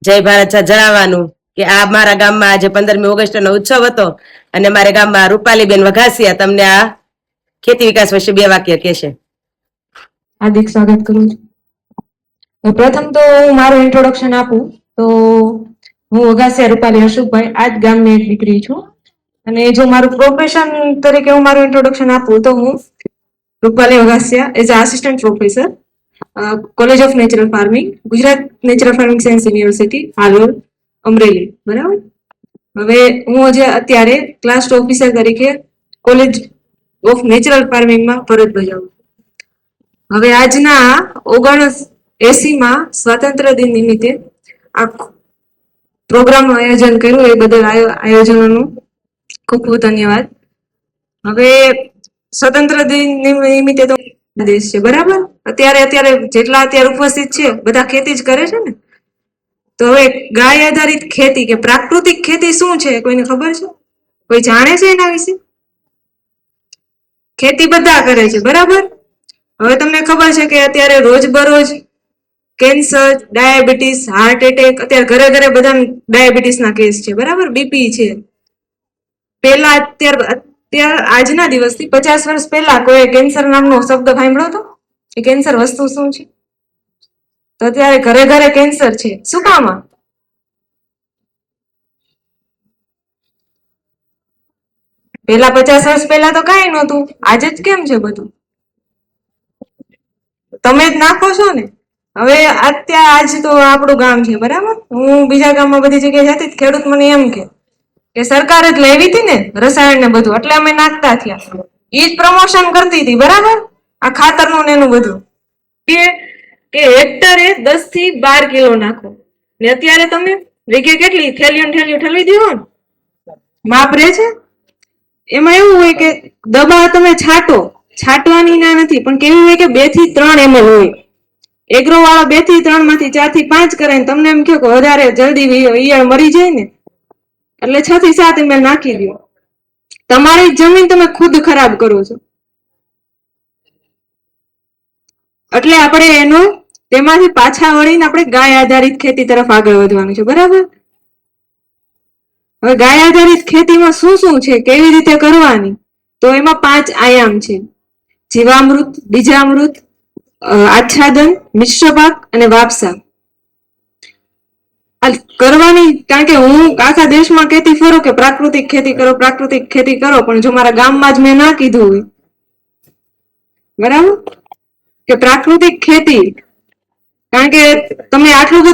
જય ભારત જણાવવાનું કે આ મારા ગામમાં આજે 15મી ઓગસ્ટનો ઉત્સવ હતો અને મારા ગામમાં રૂપાલીબેન વઘાસિયા તમને આ ખેતી વિકાસ વિશે 2 વાક્ય કહેશે. હાર્દિક સ્વાગત કરું છું. પ્રથમ તો હું મારું ઇન્ટ્રોડક્શન આપું તો હું વઘાસિયા રૂપાલી અશોકભાઈ આ જ ગામની એક દીકરી છું અને જો મારું પ્રોફેશન તરીકે હું મારું ઇન્ટ્રોડક્શન આપું તો હું Rupali Vaghasiya as a assistant professor college of natural farming, Gujarat natural farming science university, Halol, Amreli. બરાબર. હવે હું અત્યારે ક્લાસ ઓફિસર તરીકે કોલેજ ઓફ નેચરલ ફાર્મિંગમાં ફરજ બજાવું. હવે આજના 79માં સ્વાતંત્ર્ય દિન નિમિત્તે આ પ્રોગ્રામનું આયોજન કર્યું એ બદલ આયોજનોનું ખૂબ ખૂબ ધન્યવાદ. હવે સ્વતંત્ર દિન નિમિત્તે તો દેશ છે, બરાબર. અત્યારે જેટલા અત્યારે ઉપસ્થિત છે બધા ખેતી જ કરે છે ને. તો હવે ગાય આધારિત ખેતી કે પ્રાકૃતિક ખેતી શું છે કોઈને ખબર છે? કોઈ જાણે છે એના વિશે? ખેતી બધા કરે છે, બરાબર. હવે તમને ખબર છે કે અત્યારે રોજબરોજ કેન્સર, ડાયાબિટીસ, હાર્ટ એટેક, અત્યારે ઘરે ઘરે બધા ડાયાબિટીસના કેસ છે, બરાબર. બીપી છે. પહેલા અત્યારે આજના દિવસથી 50 વર્ષ પહેલા કોઈ કેન્સર નામનો શબ્દ સાંભળ્યો હતો? કે કેન્સર વસ્તુ શું છે? તો અત્યારે ઘરે ઘરે કેન્સર છે. શું કામ? પેલા 50 વર્ષ પહેલા તો કઈ નહોતું. આજે જ કેમ છે બધું? તમે જ નાખો છો ને. હવે આજ તો આપણું ગામ છે, બરાબર. હું બીજા ગામમાં બધી જગ્યાએ જતી, ખેડૂત મને એમ કે સરકાર જ લાવી હતી ને રસાયણ ને બધું એટલે અમે નાખતા થયા. એ જ પ્રમોશન કરતી હતી, બરાબર. આ ખાતરનું ને એનું બધું કે હેક્ટરે 10 થી 12 કિલો નાખો ને અત્યારે તમે વીઘે કેટલી થેલીઓ ઠલવી દો ને માપ રહે છે. એમાં એવું હોય કે દવા તમે છાંટવાની ના નથી, પણ કેવી હોય કે 2 થી 3 ml હોય. એગ્રો વાળા 2 થી 3 માંથી 4 થી 5 કરે ને તમને એમ કહો કે વધારે જલ્દી ઈયળ મરી જાય ને એટલે 6 થી 7 ml નાખી દો. તમારી જમીન તમે ખુદ ખરાબ કરો છો. એટલે આપણે એનું તેમાંથી પાછા વળીને આપણે ગાય આધારિત ખેતી તરફ આગળ વધવાનું છે, બરાબર. હવે ગાય આધારિત ખેતીમાં શું શું છે, કેવી રીતે કરવાની? તો એમાં 5 આયામ છે: જીવામૃત, બીજામૃત, આચ્છાદન, મિશ્ર પાક અને વાપસા. કરવાની કારણ કે હું આખા દેશમાં કહેતી ફરું કે પ્રાકૃતિક ખેતી કરો, પ્રાકૃતિક ખેતી કરો, પણ જો મારા ગામમાં જ મેં ના કીધું હોય, બરાબર, કે પ્રાકૃતિક ખેતી, કારણ કે તમે આટલું બધું